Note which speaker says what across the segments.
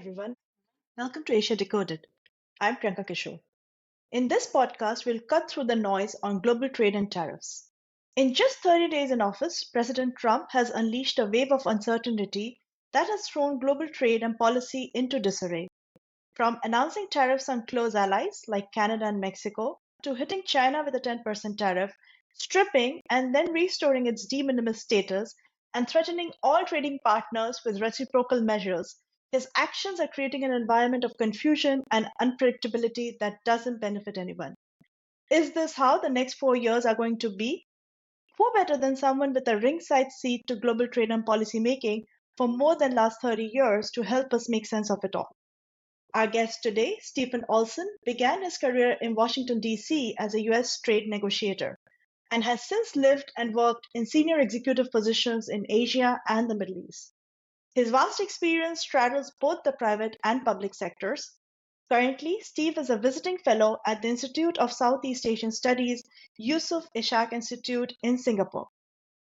Speaker 1: everyone. Welcome to Asia Decoded. I'm Priyanka Kishore. In this podcast, we'll cut through the noise on global trade and tariffs. In just 30 days in office, President Trump has unleashed a wave of uncertainty that has thrown global trade and policy into disarray. From announcing tariffs on close allies like Canada and Mexico, to hitting China with a 10% tariff, stripping and then restoring its de minimis status, and threatening all trading partners with reciprocal measures, his actions are creating an environment of confusion and unpredictability that doesn't benefit anyone. Is this how the next 4 years are going to be? Who better than someone with a ringside seat to global trade and policy making for more than last 30 years to help us make sense of it all? Our guest today, Stephen Olson, began his career in Washington, D.C. as a U.S. trade negotiator and has since lived and worked in senior executive positions in Asia and the Middle East. His vast experience straddles both the private and public sectors. Currently, Steve is a visiting fellow at the Institute of Southeast Asian Studies, Yusuf Ishaq Institute in Singapore.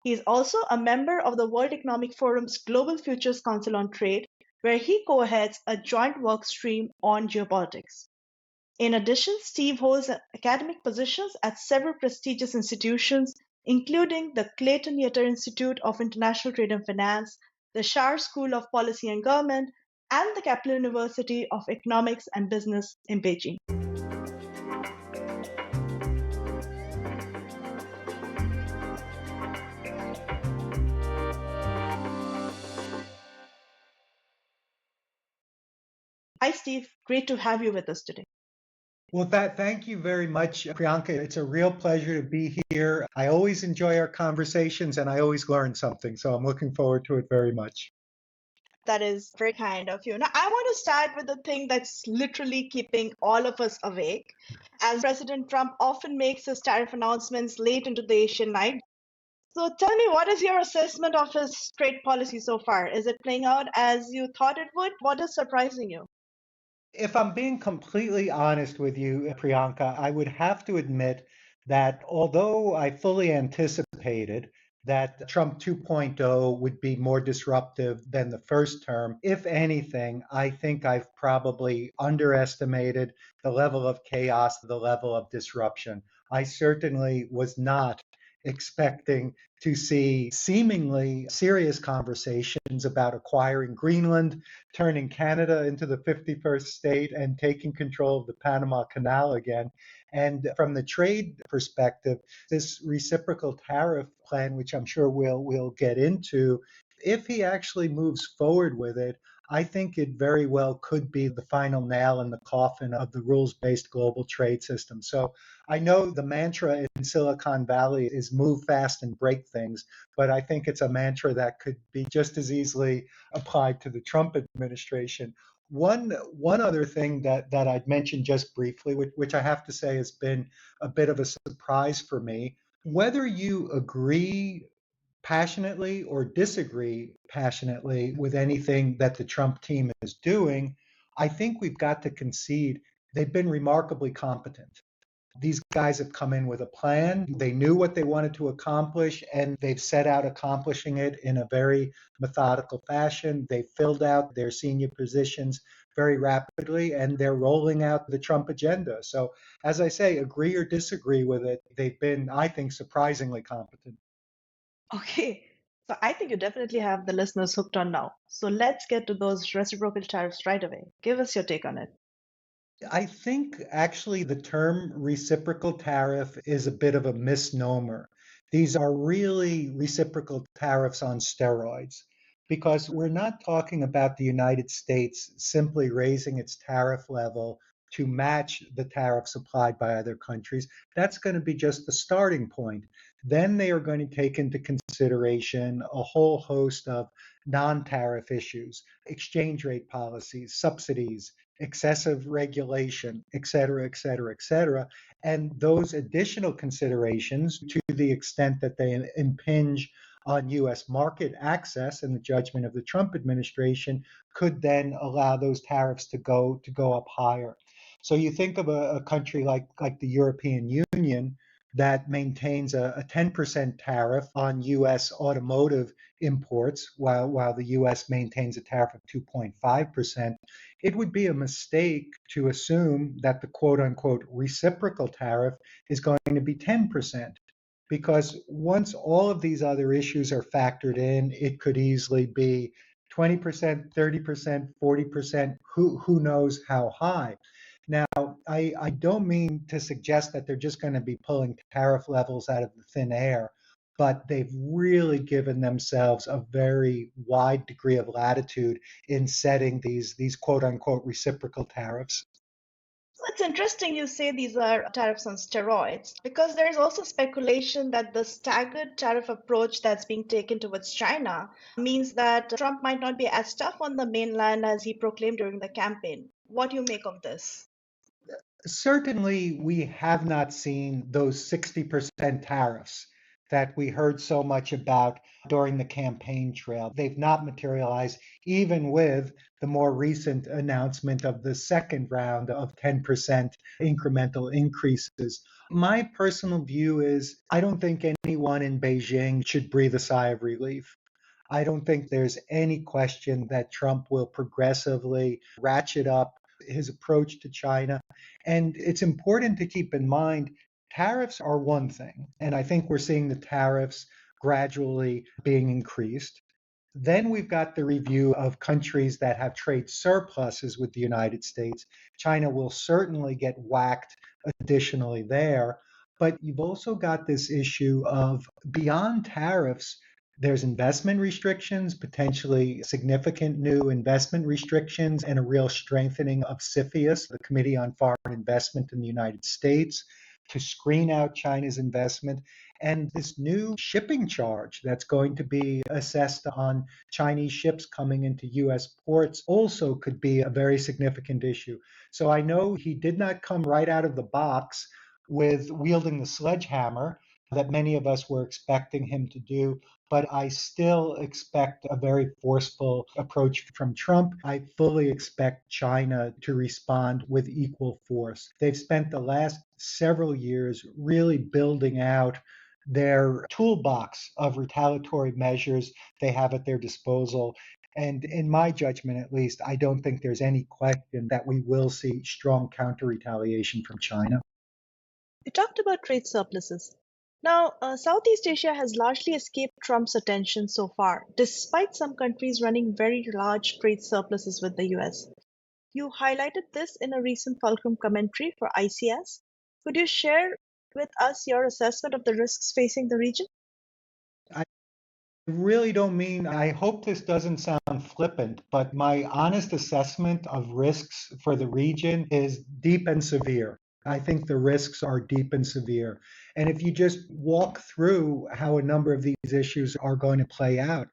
Speaker 1: He is also a member of the World Economic Forum's Global Futures Council on Trade, where he co-heads a joint work stream on geopolitics. In addition, Steve holds academic positions at several prestigious institutions, including the Clayton Yetter Institute of International Trade and Finance, the Shar School of Policy and Government, and the Capital University of Economics and Business in Beijing. Hi, Steve. Great to have you with us today.
Speaker 2: Well, thank you very much, Priyanka. It's a real pleasure to be here. I always enjoy our conversations and I always learn something. So I'm looking forward to it very much.
Speaker 1: That is very kind of you. Now, I want to start with the thing that's literally keeping all of us awake, as President Trump often makes his tariff announcements late into the Asian night. So tell me, what is your assessment of his trade policy so far? Is it playing out as you thought it would? What is surprising you?
Speaker 2: If I'm being completely honest with you, Priyanka, I would have to admit that although I fully anticipated that Trump 2.0 would be more disruptive than the first term, if anything, I think I've probably underestimated the level of chaos, the level of disruption. I certainly was not expecting to see seemingly serious conversations about acquiring Greenland, turning Canada into the 51st state, and taking control of the Panama Canal again. And from the trade perspective, this reciprocal tariff plan, which I'm sure we'll get into, if he actually moves forward with it, I think it very well could be the final nail in the coffin of the rules-based global trade system. So I know the mantra in Silicon Valley is move fast and break things, but I think it's a mantra that could be just as easily applied to the Trump administration. One other thing that I'd mention just briefly, which I have to say has been a bit of a surprise for me, whether you agree passionately or disagree passionately with anything that the Trump team is doing, I think we've got to concede they've been remarkably competent. These guys have come in with a plan. They knew what they wanted to accomplish, and they've set out accomplishing it in a very methodical fashion. They filled out their senior positions very rapidly, and they're rolling out the Trump agenda. So, as I say, agree or disagree with it, they've been, I think, surprisingly competent.
Speaker 1: Okay, so I think you definitely have the listeners hooked on now. So let's get to those reciprocal tariffs right away. Give us your take on it.
Speaker 2: I think actually the term reciprocal tariff is a bit of a misnomer. These are really reciprocal tariffs on steroids because we're not talking about the United States simply raising its tariff level to match the tariffs applied by other countries. That's going to be just the starting point. Then they are going to take into consideration a whole host of non-tariff issues, exchange rate policies, subsidies, excessive regulation, et cetera, et cetera, et cetera. And those additional considerations, to the extent that they impinge on US market access in the judgment of the Trump administration, could then allow those tariffs to go up higher. So you think of a country like the European Union that maintains a 10% tariff on US automotive imports, while the US maintains a tariff of 2.5%. it would be a mistake to assume that the quote unquote reciprocal tariff is going to be 10%. Because once all of these other issues are factored in, it could easily be 20%, 30%, 40%, who knows how high. Now, I don't mean to suggest that they're just going to be pulling tariff levels out of the thin air, but they've really given themselves a very wide degree of latitude in setting these quote unquote reciprocal tariffs.
Speaker 1: So it's interesting you say these are tariffs on steroids because there is also speculation that the staggered tariff approach that's being taken towards China means that Trump might not be as tough on the mainland as he proclaimed during the campaign. What do you make of this?
Speaker 2: Certainly, we have not seen those 60% tariffs that we heard so much about during the campaign trail. They've not materialized, even with the more recent announcement of the second round of 10% incremental increases. My personal view is I don't think anyone in Beijing should breathe a sigh of relief. I don't think there's any question that Trump will progressively ratchet up his approach to China. And it's important to keep in mind tariffs are one thing. And I think we're seeing the tariffs gradually being increased. Then we've got the review of countries that have trade surpluses with the United States. China will certainly get whacked additionally there. But you've also got this issue of beyond tariffs, there's investment restrictions, potentially significant new investment restrictions, and a real strengthening of CFIUS, the Committee on Foreign Investment in the United States, to screen out China's investment. And this new shipping charge that's going to be assessed on Chinese ships coming into US ports also could be a very significant issue. So I know he did not come right out of the box with wielding the sledgehammer that many of us were expecting him to do. But I still expect a very forceful approach from Trump. I fully expect China to respond with equal force. They've spent the last several years really building out their toolbox of retaliatory measures they have at their disposal. And in my judgment, at least, I don't think there's any question that we will see strong counter retaliation from China.
Speaker 1: You talked about trade surpluses. Now, Southeast Asia has largely escaped Trump's attention so far, despite some countries running very large trade surpluses with the US. You highlighted this in a recent Fulcrum commentary for ICS. Could you share with us your assessment of the risks facing the region?
Speaker 2: I really don't mean, I hope this doesn't sound flippant, but my honest assessment of risks for the region is deep and severe. I think the risks are deep and severe. And if you just walk through how a number of these issues are going to play out,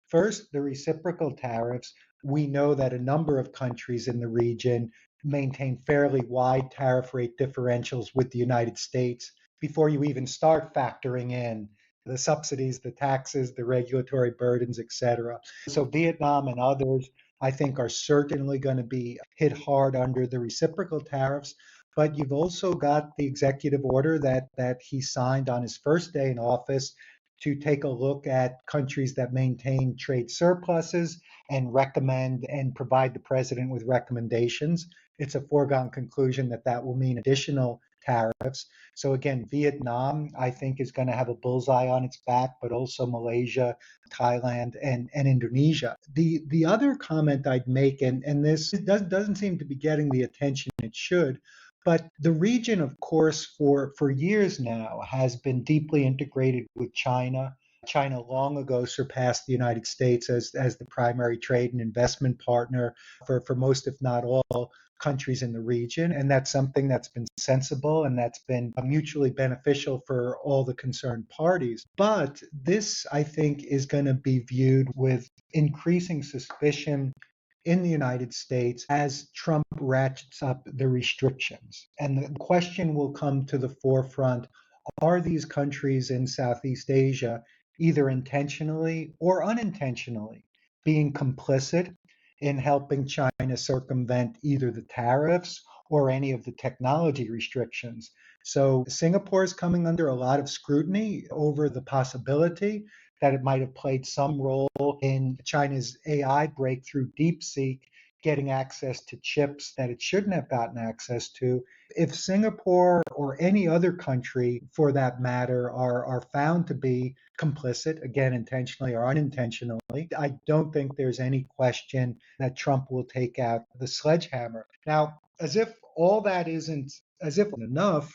Speaker 2: first, the reciprocal tariffs, we know that a number of countries in the region maintain fairly wide tariff rate differentials with the United States before you even start factoring in the subsidies, the taxes, the regulatory burdens, et cetera. So Vietnam and others, I think, are certainly going to be hit hard under the reciprocal tariffs. But you've also got the executive order that he signed on his first day in office to take a look at countries that maintain trade surpluses and recommend and provide the president with recommendations. It's a foregone conclusion that that will mean additional tariffs. So again, Vietnam, I think, is going to have a bullseye on its back, but also Malaysia, Thailand, and Indonesia. The other comment I'd make, and this doesn't seem to be getting the attention it should, but the region, of course, for years now has been deeply integrated with China. China long ago surpassed the United States as the primary trade and investment partner for most, if not all, countries in the region. And that's something that's been sensible and that's been mutually beneficial for all the concerned parties. But this, I think, is going to be viewed with increasing suspicion in the United States as Trump ratchets up the restrictions. And the question will come to the forefront, are these countries in Southeast Asia either intentionally or unintentionally being complicit in helping China circumvent either the tariffs or any of the technology restrictions? So Singapore is coming under a lot of scrutiny over the possibility that it might have played some role in China's AI breakthrough DeepSeek, getting access to chips that it shouldn't have gotten access to. If Singapore or any other country, for that matter, are found to be complicit, again, intentionally or unintentionally, I don't think there's any question that Trump will take out the sledgehammer. Now, as if enough,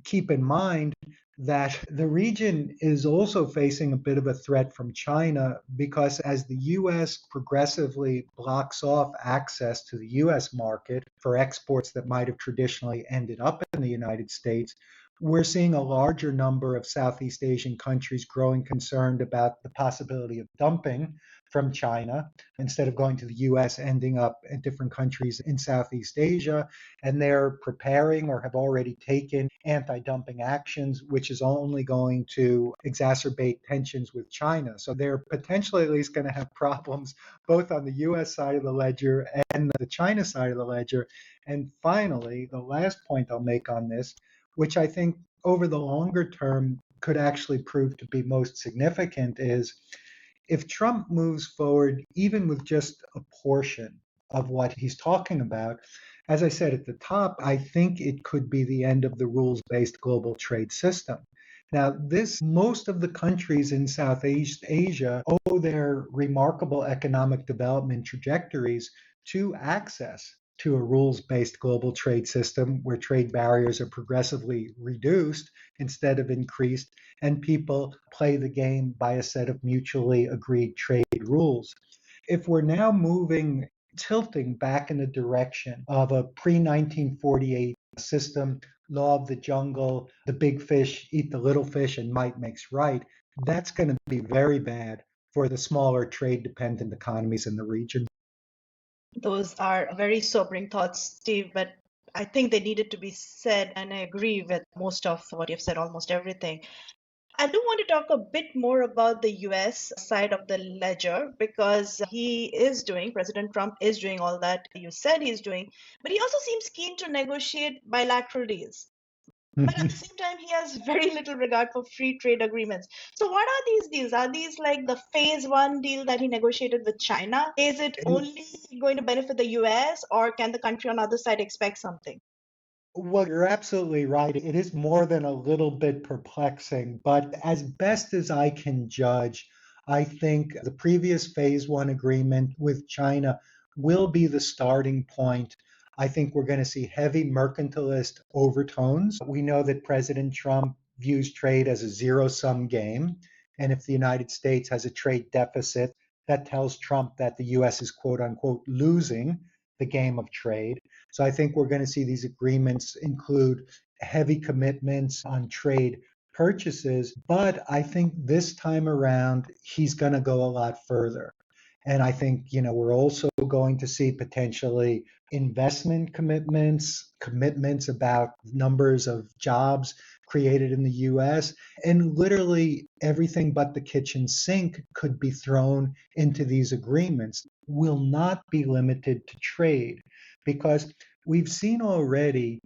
Speaker 2: keep in mind that the region is also facing a bit of a threat from China because as the US progressively blocks off access to the US market for exports that might have traditionally ended up in the United States, we're seeing a larger number of Southeast Asian countries growing concerned about the possibility of dumping from China instead of going to the US, ending up in different countries in Southeast Asia. And they're preparing or have already taken anti dumping actions, which is only going to exacerbate tensions with China. So they're potentially at least going to have problems both on the US side of the ledger and the China side of the ledger. And finally, the last point I'll make on this, which I think over the longer term could actually prove to be most significant, is if Trump moves forward, even with just a portion of what he's talking about, as I said at the top, I think it could be the end of the rules based global trade system. Now, most of the countries in Southeast Asia owe their remarkable economic development trajectories to access to a rules based global trade system where trade barriers are progressively reduced instead of increased, and people play the game by a set of mutually agreed trade rules. If we're now tilting back in the direction of a pre 1948 system, law of the jungle, the big fish eat the little fish, and might makes right, that's going to be very bad for the smaller trade dependent economies in the region.
Speaker 1: Those are very sobering thoughts, Steve, but I think they needed to be said, and I agree with most of what you've said, almost everything. I do want to talk a bit more about the US side of the ledger because President Trump is doing all that you said he's doing, but he also seems keen to negotiate bilateral deals. But at the same time, he has very little regard for free trade agreements. So, what are these deals? Are these like the phase one deal that he negotiated with China? Is it only going to benefit the US, or can the country on the other side expect something?
Speaker 2: Well, you're absolutely right. It is more than a little bit perplexing, but as best as I can judge, I think the previous phase one agreement with China will be the starting point. I think we're going to see heavy mercantilist overtones. We know that President Trump views trade as a zero sum game. And if the United States has a trade deficit, that tells Trump that the US is quote unquote losing the game of trade. So I think we're going to see these agreements include heavy commitments on trade purchases, but I think this time around he's going to go a lot further. And I think, we're also going to see potentially investment commitments about numbers of jobs created in the US, and literally everything but the kitchen sink could be thrown into these agreements. Will not be limited to trade because we've seen already.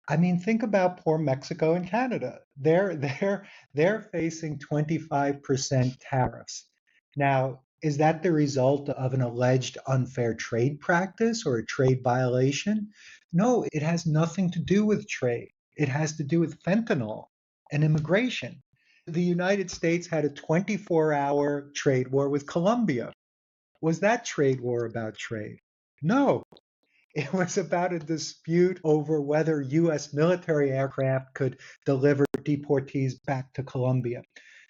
Speaker 2: I mean, think about poor Mexico and Canada. They're facing 25% tariffs. Now, is that the result of an alleged unfair trade practice or a trade violation? No, it has nothing to do with trade. It has to do with fentanyl and immigration. The United States had a 24-hour trade war with Colombia. Was that trade war about trade? No, it was about a dispute over whether U.S. military aircraft could deliver deportees back to Colombia.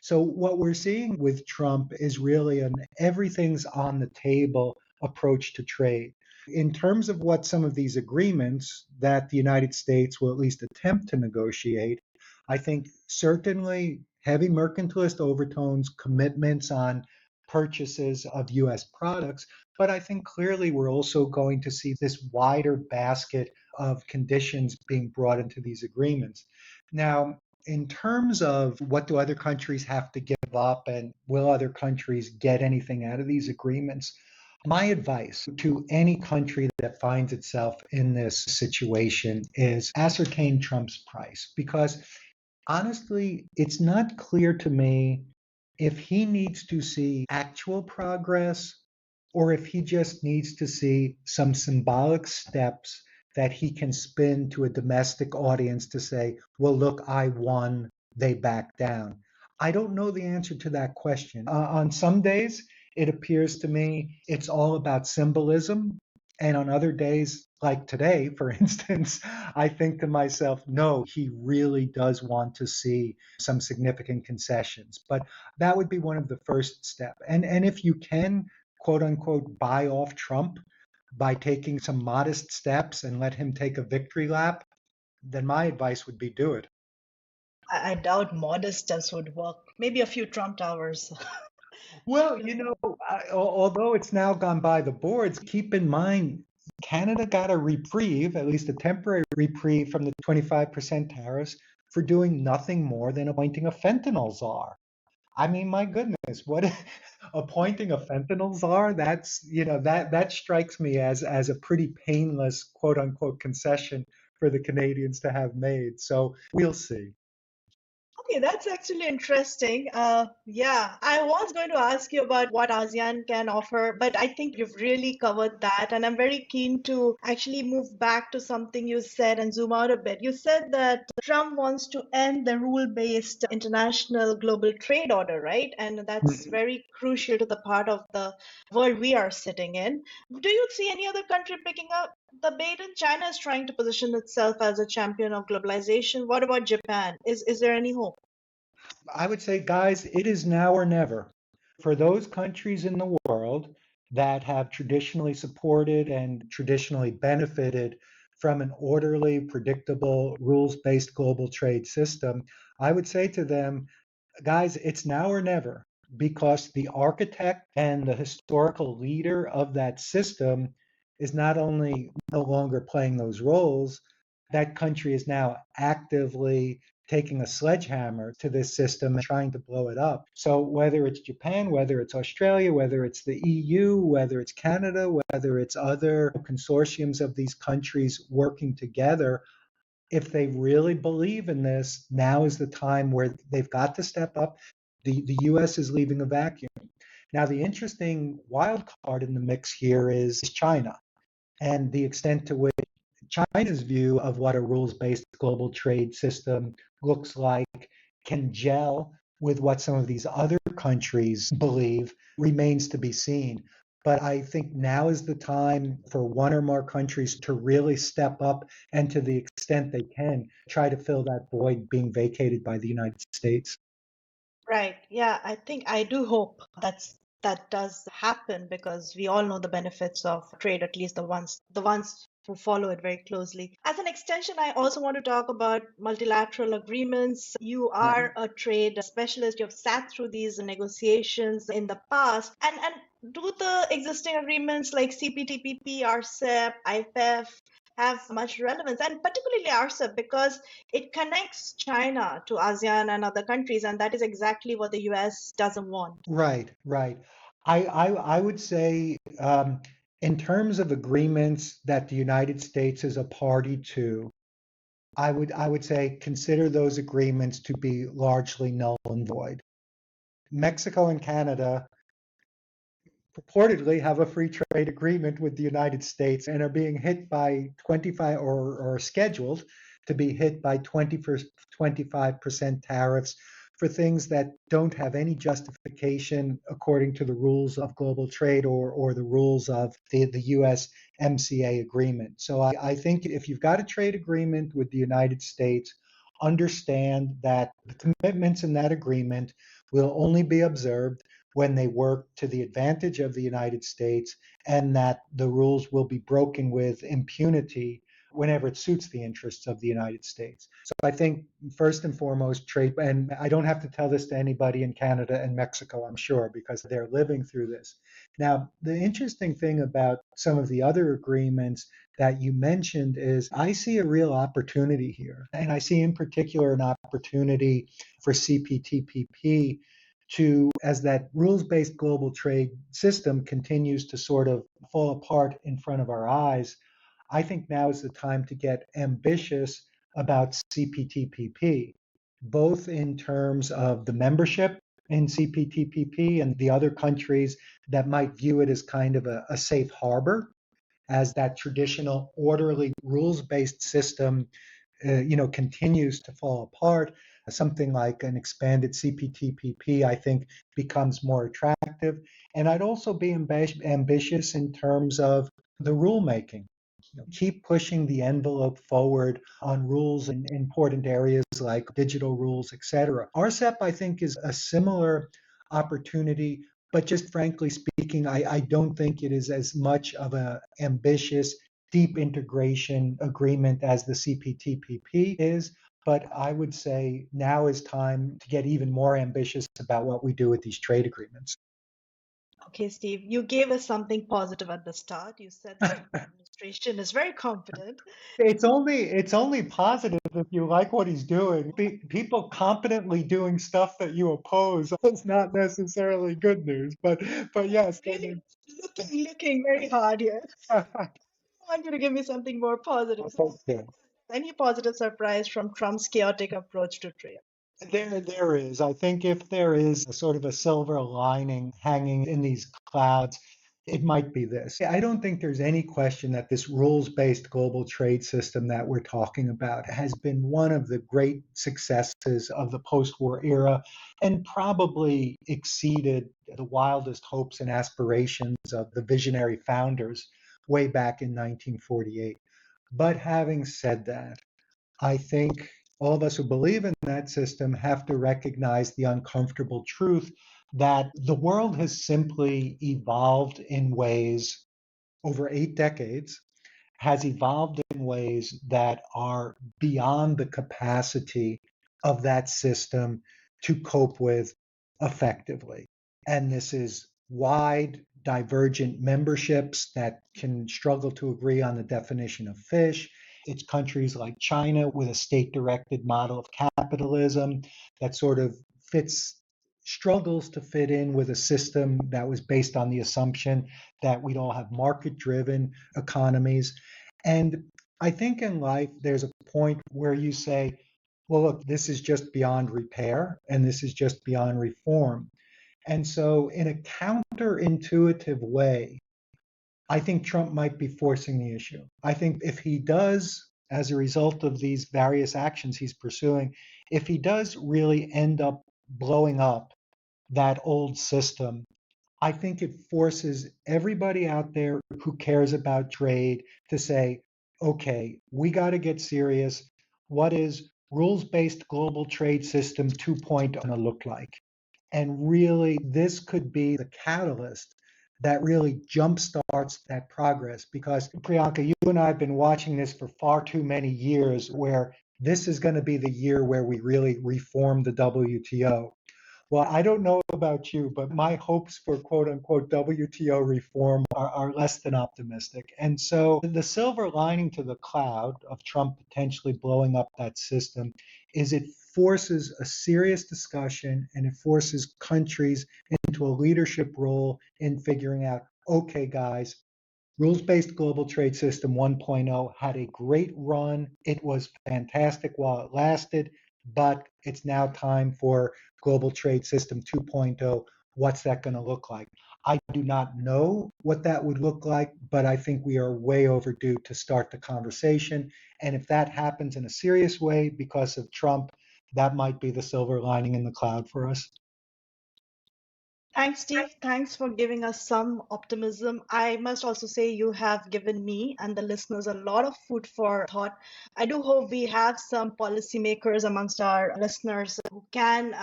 Speaker 2: So, what we're seeing with Trump is really an everything's on the table approach to trade. In terms of what some of these agreements that the United States will at least attempt to negotiate, I think certainly heavy mercantilist overtones, commitments on purchases of US products, but I think clearly we're also going to see this wider basket of conditions being brought into these agreements. Now, in terms of what do other countries have to give up and will other countries get anything out of these agreements, my advice to any country that finds itself in this situation is ascertain Trump's price because honestly, it's not clear to me if he needs to see actual progress or if he just needs to see some symbolic steps that he can spin to a domestic audience to say, well, look, I won, they back down. I don't know the answer to that question. On some days, it appears to me it's all about symbolism. And on other days, like today, for instance, I think to myself, no, he really does want to see some significant concessions. But that would be one of the first steps. And if you can, quote unquote, buy off Trump by taking some modest steps and let him take a victory lap, then my advice would be do it.
Speaker 1: I doubt modest steps would work. Maybe a few Trump towers.
Speaker 2: Well, although it's now gone by the boards, keep in mind Canada got a reprieve, at least a temporary reprieve from the 25% tariffs for doing nothing more than appointing a fentanyl czar. I mean, my goodness, what appointing a fentanyl czar? That's, that strikes me as a pretty painless quote unquote concession for the Canadians to have made. So we'll see.
Speaker 1: Okay, that's actually interesting. Yeah, I was going to ask you about what ASEAN can offer, but I think you've really covered that. And I'm very keen to actually move back to something you said and zoom out a bit. You said that Trump wants to end the rule-based international global trade order, right? And that's
Speaker 2: Mhm.
Speaker 1: very crucial to the part of the world we are sitting in. Do you see any other country picking up the bait? And China is trying to position itself as a champion of globalization. What about Japan? Is there any hope?
Speaker 2: I would say, guys, it is now or never. For those countries in the world that have traditionally supported and traditionally benefited from an orderly, predictable, rules based global trade system, I would say to them, guys, it's now or never, because the architect and the historical leader of that system is not only no longer playing those roles, that country is now actively taking a sledgehammer to this system and trying to blow it up. So whether it's Japan, whether it's Australia, whether it's the EU, whether it's Canada, whether it's other consortiums of these countries working together, if they really believe in this, now is the time where they've got to step up. The US is leaving a vacuum. Now, the interesting wild card in the mix here is China and the extent to which China's view of what a rules based global trade system looks like can gel with what some of these other countries believe remains to be seen. But I think now is the time for one or more countries to really step up and, to the extent they can, try to fill that void being vacated by the United States.
Speaker 1: Right. Yeah, I think I do hope that does happen because we all know the benefits of trade, at least the ones who follow it very closely. As an extension, I also want to talk about multilateral agreements. You are
Speaker 2: Mhm.
Speaker 1: a trade specialist. You've sat through these negotiations in the past. And do the existing agreements like CPTPP, RCEP, IPEF have much relevance? And particularly RCEP because it connects China to ASEAN and other countries, and that is exactly what the US doesn't want.
Speaker 2: Right, right. I would say, in terms of agreements that the United States is a party to, I would say consider those agreements to be largely null and void. Mexico and Canada purportedly have a free trade agreement with the United States and are being hit by 25, or scheduled to be hit by 25% tariffs for things that don't have any justification according to the rules of global trade, or the rules of the USMCA agreement. So I think if you've got a trade agreement with the United States, understand that the commitments in that agreement will only be observed when they work to the advantage of the United States, and that the rules will be broken with impunity whenever it suits the interests of the United States. So I think first and foremost, trade, and I don't have to tell this to anybody in Canada and Mexico, I'm sure, because they're living through this. Now, the interesting thing about some of the other agreements that you mentioned is I see a real opportunity here. And I see in particular an opportunity for CPTPP to, as that rules based global trade system continues to sort of fall apart in front of our eyes, I think now is the time to get ambitious about CPTPP, both in terms of the membership in CPTPP and the other countries that might view it as kind of a safe harbor as that traditional orderly rules-based system continues to fall apart. Something like an expanded CPTPP, I think, becomes more attractive. And I'd also be ambitious in terms of the rulemaking. Keep pushing the envelope forward on rules in important areas like digital rules, et cetera. RCEP, I think, is a similar opportunity, but just frankly speaking, I don't think it is as much of an ambitious deep integration agreement as the CPTPP is. But I would say now is time to get even more ambitious about what we do with these trade agreements.
Speaker 1: Okay, Steve, you gave us something positive at the start. You said the Trump administration is very confident.
Speaker 2: It's only positive if you like what he's doing. People competently doing stuff that you oppose is not necessarily good news. But yes,
Speaker 1: Really looking very hard here. I want you to give me something more positive. So,
Speaker 2: okay.
Speaker 1: any positive surprise from Trump's chaotic approach to trade?
Speaker 2: There is. I think if there is a sort of a silver lining hanging in these clouds, it might be this. I don't think there's any question that this rules-based global trade system that we're talking about has been one of the great successes of the post-war era and probably exceeded the wildest hopes and aspirations of the visionary founders way back in 1948. But having said that, I think all of us who believe in that system have to recognize the uncomfortable truth that the world has simply evolved in ways over 8 decades, has evolved in ways that are beyond the capacity of that system to cope with effectively. And this is wide, divergent memberships that can struggle to agree on the definition of fish. It's countries like China with a state directed model of capitalism that sort of fits struggles to fit in with a system that was based on the assumption that we'd all have market driven economies. And I think in life, there's a point where you say, well, look, this is just beyond repair and this is just beyond reform. And so, in a counterintuitive way, I think Trump might be forcing the issue. I think if he does, as a result of these various actions he's pursuing, if he does really end up blowing up that old system, I think it forces everybody out there who cares about trade to say, okay, we got to get serious. What is rules based global trade system 2.0 going to look like? And really, this could be the catalyst that really jumpstarts that progress. Because, Priyanka, you and I have been watching this for far too many years, where this is going to be the year where we really reform the WTO. Well, I don't know about you, but my hopes for quote unquote WTO reform are less than optimistic. And so the silver lining to the cloud of Trump potentially blowing up that system is it forces a serious discussion and it forces countries into a leadership role in figuring out, okay, guys, rules-based global trade system 1.0 had a great run. It was fantastic while it lasted, but it's now time for global trade system 2.0. What's that going to look like? I do not know what that would look like, but I think we are way overdue to start the conversation. And if that happens in a serious way because of Trump, that might be the silver lining in the cloud for us.
Speaker 1: Thanks, Steve. Thanks for giving us some optimism. I must also say you have given me and the listeners a lot of food for thought. I do hope we have some policymakers amongst our listeners who can,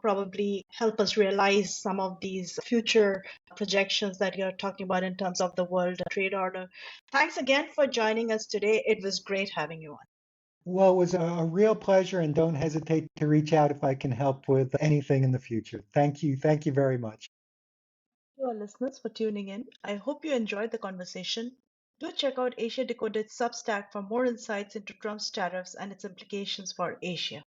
Speaker 1: probably help us realize some of these future projections that you're talking about in terms of the world trade order. Thanks again for joining us today. It was great having you on.
Speaker 2: Well, it was a real pleasure, and don't hesitate to reach out if I can help with anything in the future. Thank you. Thank you very much.
Speaker 1: To our listeners for tuning in. I hope you enjoyed the conversation. Do check out Asia Decoded Substack for more insights into Trump's tariffs and its implications for Asia.